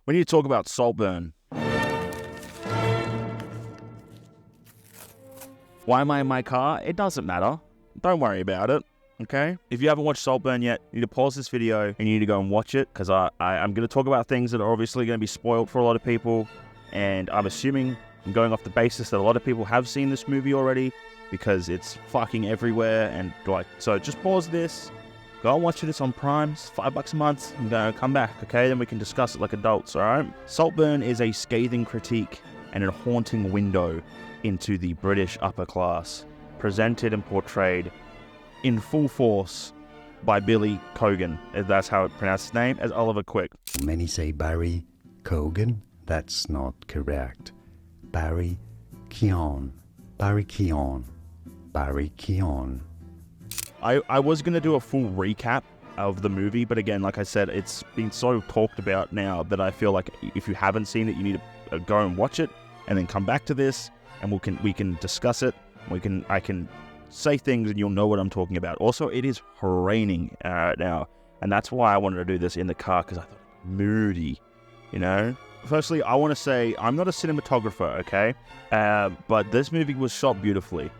We need to talk about Saltburn. Why am I in my car? It doesn't matter. Don't worry about it, okay? If you haven't watched Saltburn yet, you need to pause this video and you need to go and watch it, because I'm going to talk about things that are obviously going to be spoiled for a lot of people, and I'm assuming, I'm going off the basis that a lot of people have seen this movie already, because it's fucking everywhere, and like, so just pause this, go and watch it. It's on Prime. It's $5 a month. I'm going to come back, okay? Then we can discuss it like adults, alright? Saltburn is a scathing critique and a haunting window into the British upper class, presented and portrayed in full force by Billy Keon, if that's how it pronounced his name, as Oliver Quick. Many say Barry Keoghan. That's not correct. Barry Keon. Barry Keon. Barry Keon. I was going to do a full recap of the movie, but again, like I said, it's been so talked about now that I feel like if you haven't seen it, you need to go and watch it and then come back to this, and we can discuss it. I can say things and you'll know what I'm talking about. Also, it is raining now, and that's why I wanted to do this in the car, because I thought moody, you know. Firstly, I want to say I'm not a cinematographer, okay, but this movie was shot beautifully.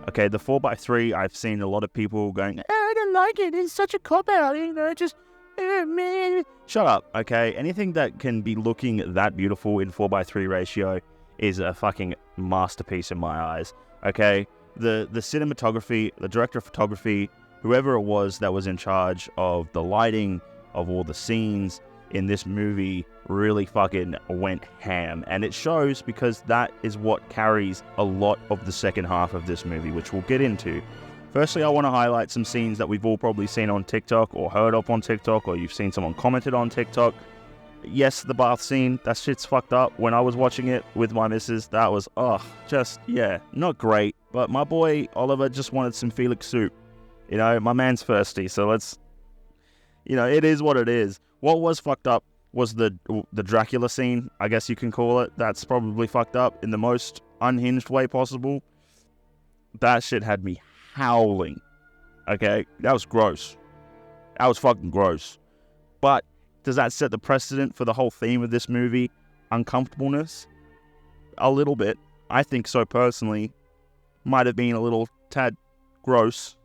Okay, the 4x3, I've seen a lot of people going, I don't like it, it's such a cop-out, you know, just, man. Shut up, okay? Anything that can be looking that beautiful in 4x3 ratio is a fucking masterpiece in my eyes, okay? The cinematography, the director of photography, whoever it was that was in charge of the lighting, of all the scenes in this movie, really fucking went ham, and it shows, because that is what carries a lot of the second half of this movie, which we'll get into. Firstly, I want to highlight some scenes that we've all probably seen on TikTok or heard of on TikTok, or you've seen someone commented on TikTok. Yes, the bath scene, that shit's fucked up. When I was watching it with my missus, that was, yeah, not great, but my boy Oliver just wanted some Felix soup. You know, my man's thirsty, so let's, you know, it is what it is. What was fucked up was the Dracula scene, I guess you can call it. That's probably fucked up in the most unhinged way possible. That shit had me howling, okay? That was gross. That was fucking gross. But does that set the precedent for the whole theme of this movie? Uncomfortableness? A little bit. I think so personally. Might have been a little tad gross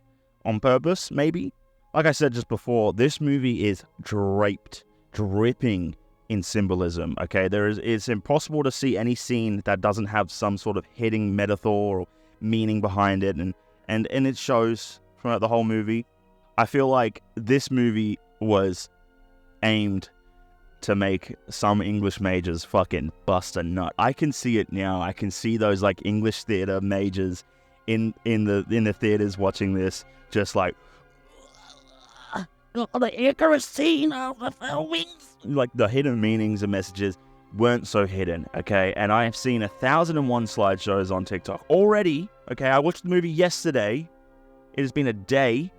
on purpose, maybe. Like I said just before, this movie is dripping in symbolism, okay? It's impossible to see any scene that doesn't have some sort of hidden metaphor or meaning behind it, and it shows throughout the whole movie. I feel like this movie was aimed to make some English majors fucking bust a nut. I can see it now. I can see those like English theater majors in the theaters watching this, just like, the accuracy of the filmings. Like, the hidden meanings and messages weren't so hidden, okay? And I have seen 1,001 slideshows on TikTok already, okay? I watched the movie yesterday. It has been a day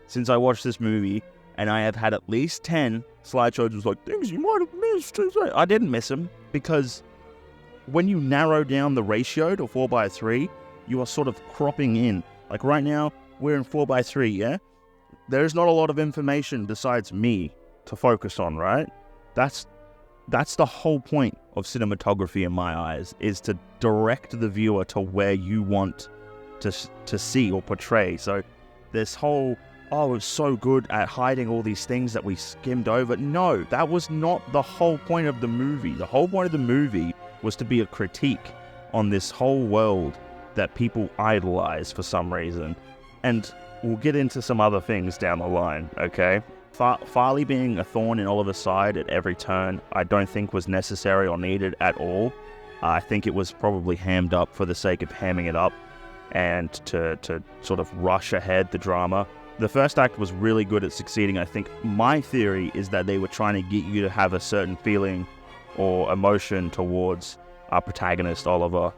since I watched this movie, and I have had at least 10 slideshows with like, things you might have missed. I didn't miss them, because when you narrow down the ratio to 4x3, you are sort of cropping in. Like right now, we're in 4x3, yeah? There's not a lot of information besides me to focus on, right? That's the whole point of cinematography in my eyes, is to direct the viewer to where you want to see or portray. So this whole, it's so good at hiding all these things that we skimmed over. No, that was not the whole point of the movie. The whole point of the movie was to be a critique on this whole world that people idolize for some reason. And we'll get into some other things down the line, okay? Farley being a thorn in Oliver's side at every turn, I don't think was necessary or needed at all. I think it was probably hammed up for the sake of hamming it up and to sort of rush ahead the drama. The first act was really good at succeeding. I think my theory is that they were trying to get you to have a certain feeling or emotion towards our protagonist, Oliver,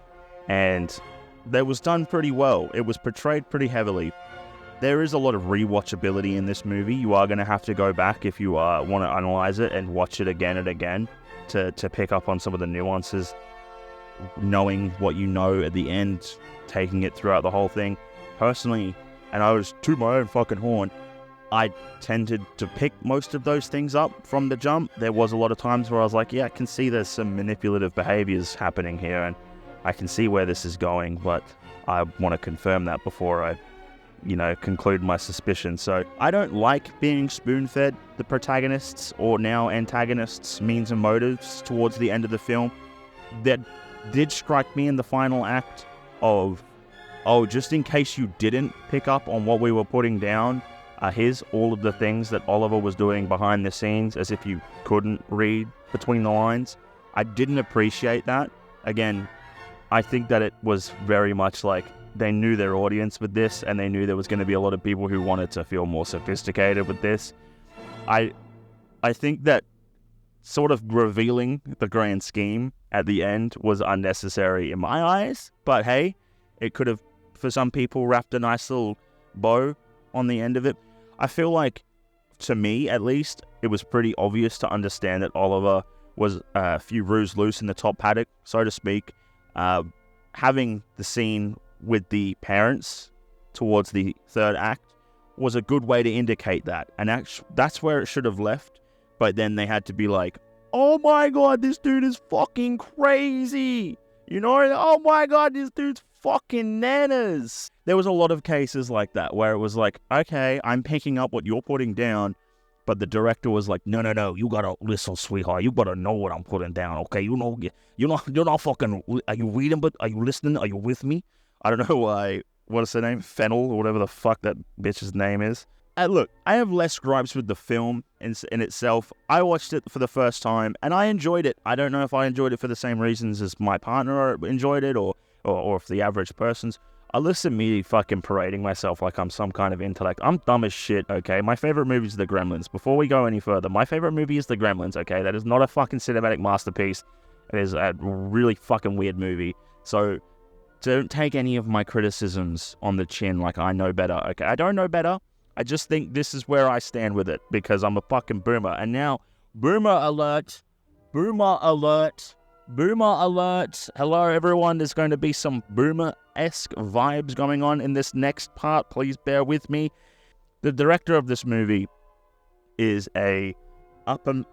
and that was done pretty well. It was portrayed pretty heavily. There is a lot of rewatchability in this movie. You are going to have to go back if you want to analyze it and watch it again and again to pick up on some of the nuances, knowing what you know at the end, taking it throughout the whole thing. Personally, and I was toot my own fucking horn, I tended to pick most of those things up from the jump. There was a lot of times where I was like, yeah, I can see there's some manipulative behaviors happening here, and I can see where this is going, but I want to confirm that before I, conclude my suspicion. So I don't like being spoon-fed the protagonists, or now antagonists, means and motives towards the end of the film. That did strike me in the final act of, just in case you didn't pick up on what we were putting down, here's all of the things that Oliver was doing behind the scenes, as if you couldn't read between the lines. I didn't appreciate that. Again, I think that it was very much like they knew their audience with this, and they knew there was going to be a lot of people who wanted to feel more sophisticated with this. I think that sort of revealing the grand scheme at the end was unnecessary in my eyes, but hey, it could have, for some people, wrapped a nice little bow on the end of it. I feel like, to me at least, it was pretty obvious to understand that Oliver was a few roos loose in the top paddock, so to speak. Having the scene with the parents towards the third act was a good way to indicate that, and that's where it should have left. But then they had to be like, oh my god, this dude is fucking crazy, oh my god, this dude's fucking nanas. There was a lot of cases like that where it was like, okay, I'm picking up what you're putting down, but the director was like, no, you gotta listen, sweetheart, you gotta know what I'm putting down, okay? You're not fucking, are you reading, but are you listening? Are you with me? I don't know why, what is her name? Fennel, or whatever the fuck that bitch's name is. Look, I have less gripes with the film in itself. I watched it for the first time, and I enjoyed it. I don't know if I enjoyed it for the same reasons as my partner enjoyed it, or if the average person's. I listen to me fucking parading myself like I'm some kind of intellect. I'm dumb as shit, okay? My favorite movie is The Gremlins. Before we go any further, my favorite movie is The Gremlins, okay? That is not a fucking cinematic masterpiece. It is a really fucking weird movie. So don't take any of my criticisms on the chin like I know better, okay? I don't know better. I just think this is where I stand with it, because I'm a fucking boomer. And now, boomer alert, boomer alert, boomer alert. Hello, everyone. There's going to be some boomer-esque vibes going on in this next part. Please bear with me. The director of this movie is a upper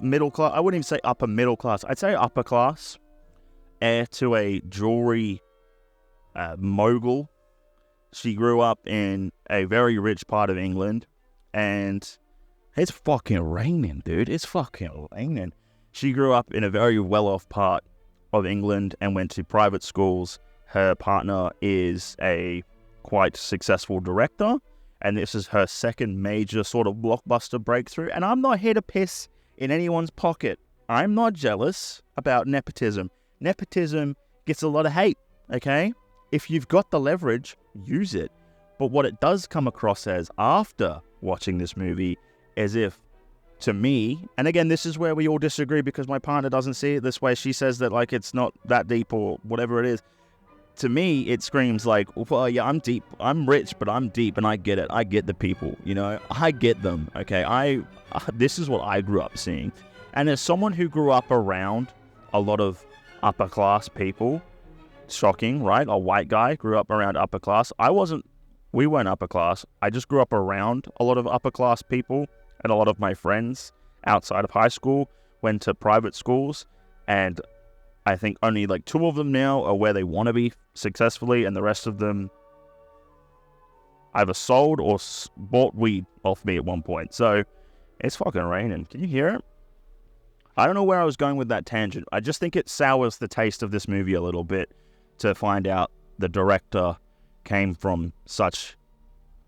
middle class. I wouldn't even say upper middle class. I'd say upper class, heir to a jewelry mogul. She grew up in a very rich part of England, and it's fucking raining, dude. It's fucking raining. She grew up in a very well-off part of England and went to private schools. Her partner is a quite successful director, and this is her second major sort of blockbuster breakthrough. And I'm not here to piss in anyone's pocket. I'm not jealous about nepotism. Nepotism gets a lot of hate, okay? If you've got the leverage, use it. But what it does come across as after watching this movie, as if, to me, and again, this is where we all disagree because my partner doesn't see it this way. She says that like it's not that deep or whatever it is. To me, it screams like, well, yeah, I'm deep. I'm rich, but I'm deep, and I get it. I get the people, I get them, okay? This is what I grew up seeing. And as someone who grew up around a lot of upper class people, shocking, right? A white guy grew up around upper class. We weren't upper class. I just grew up around a lot of upper class people, and a lot of my friends outside of high school went to private schools, and I think only like 2 of them now are where they want to be successfully, and the rest of them either sold or bought weed off me at one point. So it's fucking raining. Can you hear it? I don't know where I was going with that tangent. I just think it sours the taste of this movie a little bit to find out the director came from such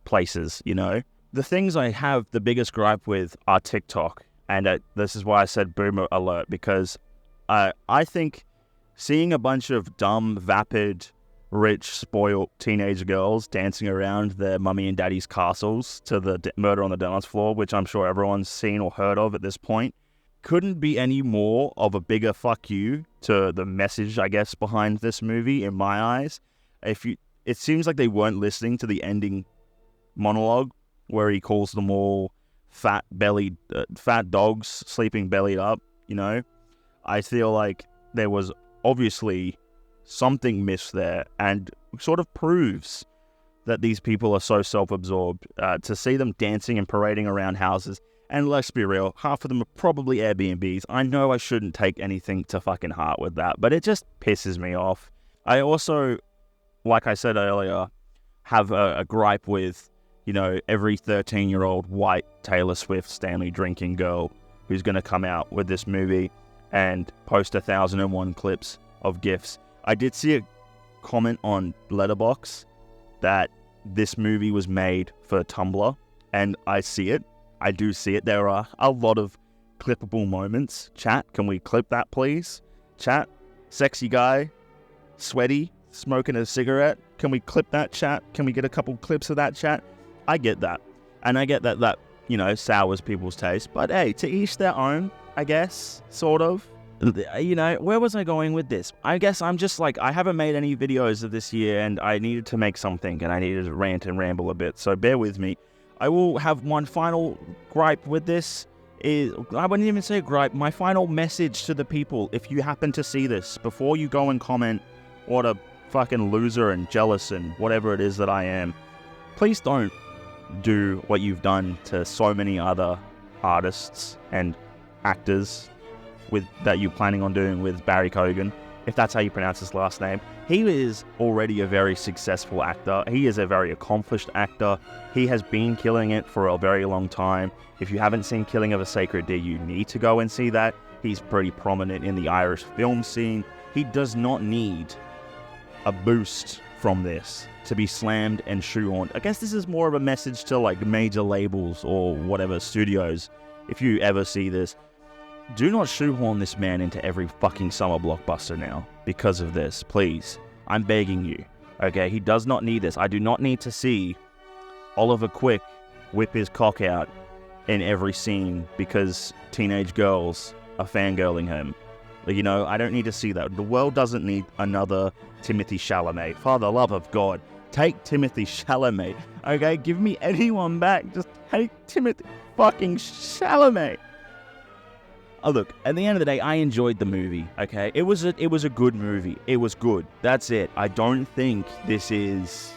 places, The things I have the biggest gripe with are TikTok. And this is why I said boomer alert, because I think seeing a bunch of dumb, vapid, rich, spoiled teenage girls dancing around their mummy and daddy's castles to the Murder on the Dance Floor, which I'm sure everyone's seen or heard of at this point, couldn't be any more of a bigger fuck you to the message, I guess, behind this movie, in my eyes. It seems like they weren't listening to the ending monologue where he calls them all fat dogs sleeping bellied up, I feel like there was obviously something missed there, and sort of proves that these people are so self-absorbed. To see them dancing and parading around houses, and let's be real, half of them are probably Airbnbs. I know I shouldn't take anything to fucking heart with that, but it just pisses me off. I also, like I said earlier, have a gripe with, every 13-year-old white Taylor Swift Stanley drinking girl who's going to come out with this movie and post 1,001 clips of GIFs. I did see a comment on Letterboxd that this movie was made for Tumblr, and I see it. I do see it. There are a lot of clippable moments. Chat, can we clip that, please? Chat, sexy guy, sweaty, smoking a cigarette. Can we clip that, chat? Can we get a couple clips of that, chat? I get that. And I get that sours people's taste. But hey, to each their own, I guess, sort of. Where was I going with this? I guess I'm just I haven't made any videos of this year, and I needed to make something, and I needed to rant and ramble a bit, so bear with me. I will have one final gripe with this. I wouldn't even say gripe. My final message to the people, if you happen to see this, before you go and comment, what a fucking loser and jealous and whatever it is that I am, please don't do what you've done to so many other artists and actors that you're planning on doing with Barry Keoghan, if that's how you pronounce his last name. He is already a very successful actor. He is a very accomplished actor. He has been killing it for a very long time. If you haven't seen Killing of a Sacred Deer, you need to go and see that. He's pretty prominent in the Irish film scene. He does not need a boost from this to be slammed and shoehorned. I guess this is more of a message to major labels or whatever studios. If you ever see this, do not shoehorn this man into every fucking summer blockbuster now because of this, please. I'm begging you. Okay, he does not need this. I do not need to see Oliver Quick whip his cock out in every scene because teenage girls are fangirling him. I don't need to see that. The world doesn't need another Timothy Chalamet. For the love of God, take Timothy Chalamet. Okay, give me anyone back. Just take Timothy fucking Chalamet. Oh, look, at the end of the day, I enjoyed the movie, okay? It was a good movie. It was good. That's it. I don't think this is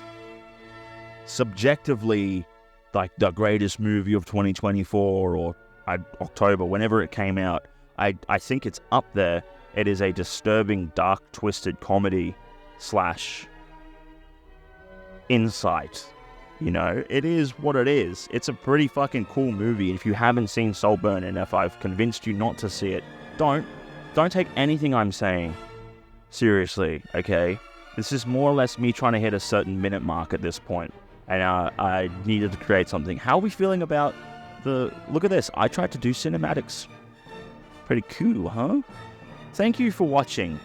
subjectively the greatest movie of 2024 or October, whenever it came out. I think it's up there. It is a disturbing, dark, twisted comedy / insight. It is what it is. It's a pretty fucking cool movie. If you haven't seen Saltburn, and if I've convinced you not to see it, don't take anything I'm saying seriously, okay? This is more or less me trying to hit a certain minute mark at this point, and I needed to create something. How are we feeling about look at this, I tried to do cinematics. Pretty cool, huh? Thank you for watching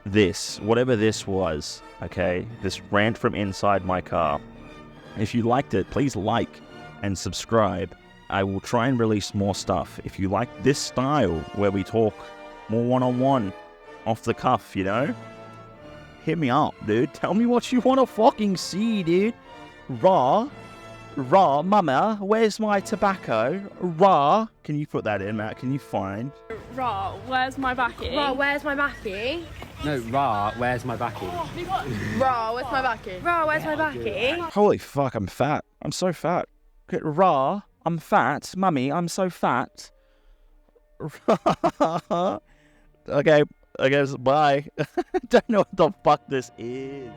this, whatever this was, okay? This rant from inside my car. If you liked it, please like and subscribe. I will try and release more stuff. If you like this style where we talk more one-on-one, off the cuff, hit me up, dude. Tell me what you want to fucking see, dude. Raw, mama, where's my tobacco? Raw. Can you put that in, Matt? Can you find? Raw, where's my backy? Raw, where's my backy? No, Ra, where's my backy? Raw, where's my backy? Raw, where's my backy? Holy fuck, I'm fat. I'm so fat. Raw, I'm fat. Mummy, I'm so fat. Okay, I guess bye. Don't know what the fuck this is.